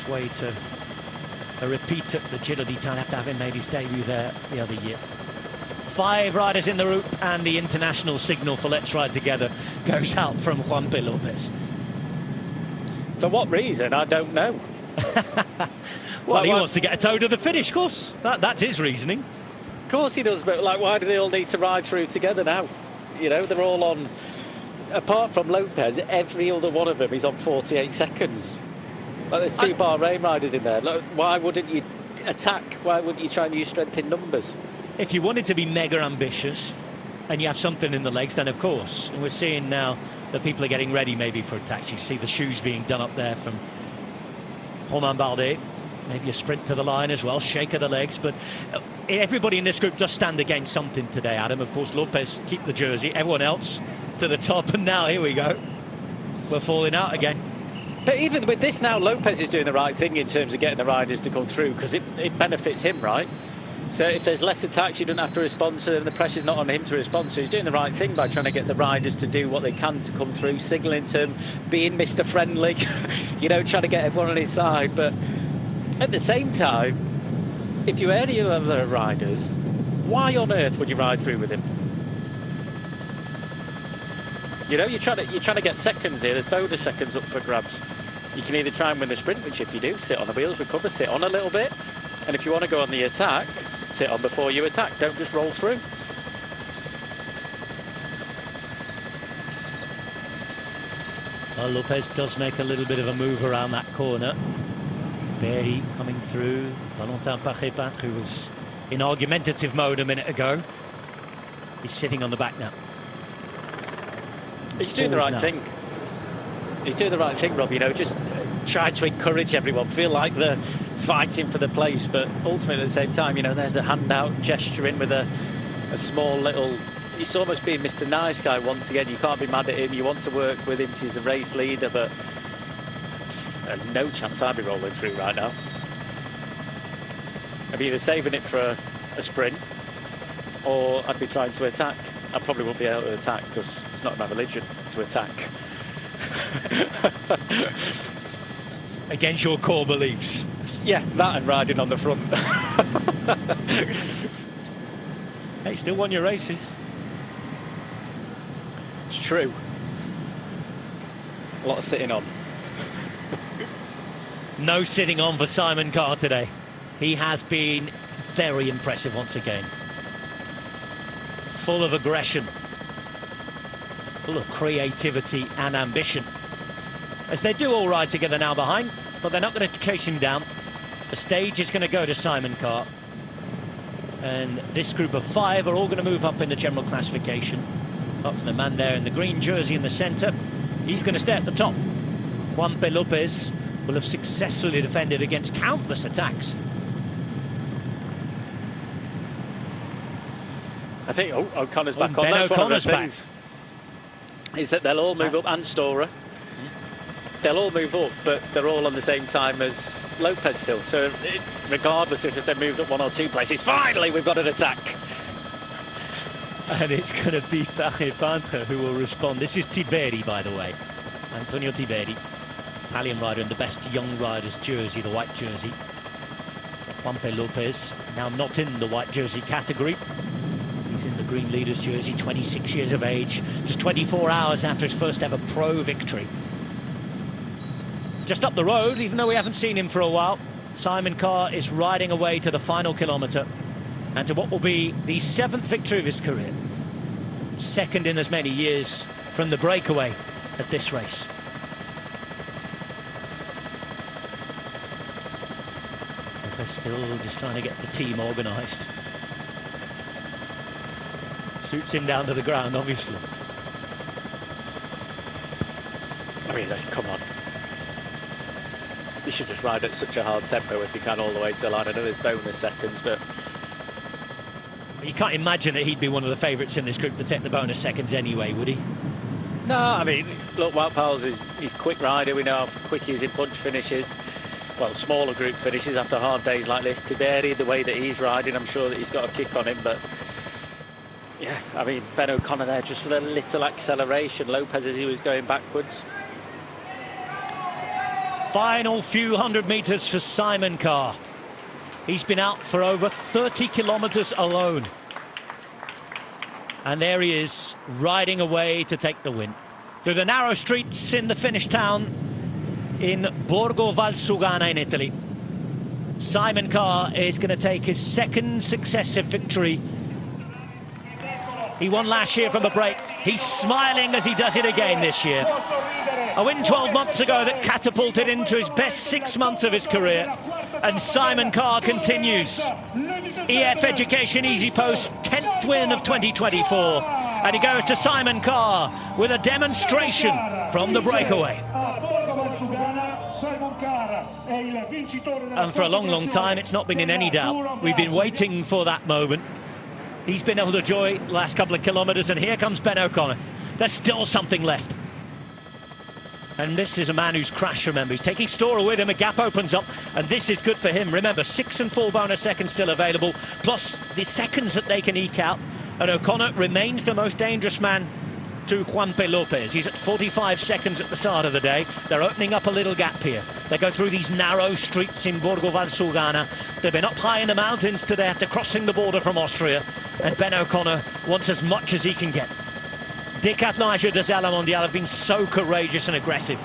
his way to a repeat at the Giro D'Italia after having made his debut there the other year. 5 riders in the route, and the international signal for Let's Ride Together goes out from Juanpe Lopez. For what reason? I don't know. Well, he wants to get a toe to the finish, of course. That's his reasoning. Of course he does, but like, why do they all need to ride through together now? You know, they're all on, apart from Lopez, every other one of them is on 48 seconds. Like, there's 2 Bahrain riders in there. Like, why wouldn't you attack? Why wouldn't you try and use strength in numbers? If you wanted to be mega ambitious and you have something in the legs, then of course. And we're seeing now that people are getting ready maybe for attacks. You see the shoes being done up there from Romain Bardet. Maybe a sprint to the line as well, shake of the legs. But everybody in this group does stand against something today, Adam. Of course, Lopez keep the jersey. Everyone else to the top. And now, here we go. We're falling out again. But even with this now, Lopez is doing the right thing in terms of getting the riders to come through, because it benefits him, right? So if there's less attacks, you don't have to respond to them. The pressure's not on him to respond. So he's doing the right thing by trying to get the riders to do what they can to come through, signalling to them, being Mr. Friendly, you know, trying to get everyone on his side. But at the same time, if you were any other riders, why on earth would you ride through with him? You know, you're trying to get seconds here. There's bonus seconds up for grabs. You can either try and win the sprint, which if you do, sit on the wheels, recover, sit on a little bit. And if you want to go on the attack, sit on before you attack. Don't just roll through. Well, Lopez does make a little bit of a move around that corner. Berry coming through. Valentin Pachet-Patre, who was in argumentative mode a minute ago. He's sitting on the back now. He's doing the right thing. He's doing the right thing, Rob. You know, just try to encourage everyone. Feel like they're fighting for the place, but ultimately at the same time, you know, there's a handout gesturing with a small little. He's almost being Mr. Nice Guy once again. You can't be mad at him. You want to work with him. He's the race leader, but no chance I'd be rolling through right now. I'd be either saving it for a sprint, or I'd be trying to attack. I probably won't be able to attack because it's not my religion to attack. Against your core beliefs. Yeah, that and riding on the front. Hey, still won your races. It's true. A lot of sitting on. No sitting on for Simon Carr today. He has been very impressive once again. Full of aggression, full of creativity and ambition. As they do all ride together now behind, but they're not going to chase him down. The stage is going to go to Simon Carr. And this group of 5 are all going to move up in the general classification. Apart from the man there in the green jersey in the centre, he's going to stay at the top. Juanpe Lopez will have successfully defended against countless attacks. I think O'Connor's back on. That's one of the things. Is that they'll all move up, and Storer. They'll all move up, but they're all on the same time as Lopez still. So regardless if they've moved up 1 or 2 places, finally we've got an attack. And it's going to be Pachet-Patre who will respond. This is Tiberi, by the way. Antonio Tiberi, Italian rider in the best young riders jersey, the white jersey. Juanpe Lopez, now not in the white jersey category. He's in the green leaders jersey, 26 years of age, just 24 hours after his first ever pro victory. Just up the road, even though we haven't seen him for a while, Simon Carr is riding away to the final kilometre and to what will be the 7th victory of his career. 2nd in as many years from the breakaway at this race. They're still just trying to get the team organised. Suits him down to the ground, obviously. I mean, come on. You should just ride at such a hard tempo if you can all the way to the line. I know there's bonus seconds, but you can't imagine that he'd be one of the favourites in this group to take the bonus seconds anyway, would he? No, I mean, look, Wout Poels he's quick rider. We know how quick he is in bunch finishes. Well, smaller group finishes after hard days like this. Tiberi, the way that he's riding, I'm sure that he's got a kick on him, but yeah, I mean, Ben O'Connor there just with a little acceleration. Lopez as he was going backwards. final few hundred metres for Simon Carr. He's been out for over 30 kilometres alone. And there he is, riding away to take the win. Through the narrow streets in the Finnish town in Borgo Valsugana in Italy. Simon Carr is going to take his second successive victory. He won last year from a break. He's smiling as he does it again this year. A win 12 months ago that catapulted into his best 6 months of his career. And Simon Carr continues. EF Education Easy Post, 10th win of 2024. And he goes to Simon Carr with a demonstration from the breakaway. And for a long, long time, it's not been in any doubt. We've been waiting for that moment. He's been able to enjoy the last couple of kilometres, and here comes Ben O'Connor. There's still something left. And this is a man who's crashed, remember. He's taking Stora with him, a gap opens up, and this is good for him. Remember, 6 and 4 bonus seconds still available, plus the seconds that they can eke out. And O'Connor remains the most dangerous man to Juanpe Lopez. He's at 45 seconds at the start of the day. They're opening up a little gap here. They go through these narrow streets in Borgo Valsugana. They've been up high in the mountains today after crossing the border from Austria. And Ben O'Connor wants as much as he can get. Decathlon Jeux des Alpes Mondial have been so courageous and aggressive.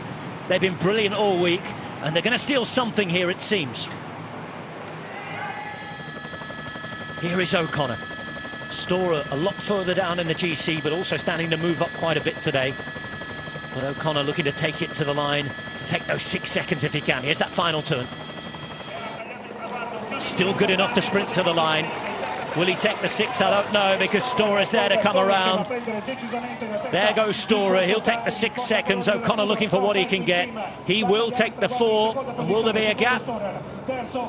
They've been brilliant all week, and they're going to steal something here, it seems. Here is O'Connor. Stora a lot further down in the GC, but also standing to move up quite a bit today. But O'Connor looking to take it to the line, to take those 6 seconds if he can. Here's that final turn. Still good enough to sprint to the line. Will he take the 6? I don't know, because Stora's there to come around. There goes Stora. He'll take the 6 seconds. O'Connor looking for what he can get. He will take the 4. And will there be a gap?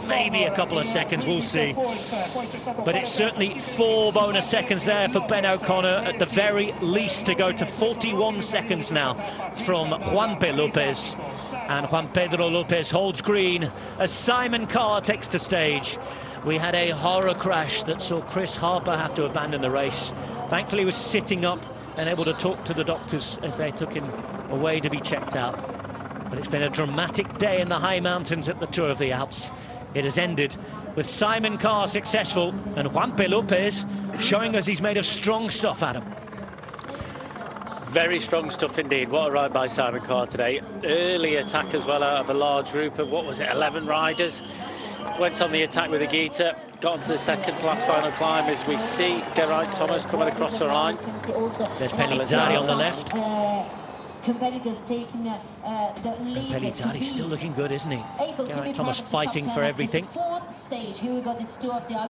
Maybe a couple of seconds, we'll see. But it's certainly 4 bonus seconds there for Ben O'Connor, at the very least, to go to 41 seconds now from Juanpe Lopez. And Juan Pedro Lopez holds green as Simon Carr takes the stage. We had a horror crash that saw Chris Harper have to abandon the race. Thankfully, he was sitting up and able to talk to the doctors as they took him away to be checked out. But it's been a dramatic day in the high mountains at the Tour of the Alps. It has ended with Simon Carr successful and Juanpe Lopez showing us he's made of strong stuff, Adam. Very strong stuff indeed. What a ride by Simon Carr today. Early attack as well out of a large group of, 11 riders. Went on the attack with a Gita, got onto the second to last final climb as we see Geraint Thomas coming across the line. There's Pellizzari on the left. Competitors taking the lead. Pellizzari's still looking good, isn't he? Geraint Thomas fighting for everything. Fourth stage. Here we got its Tour of the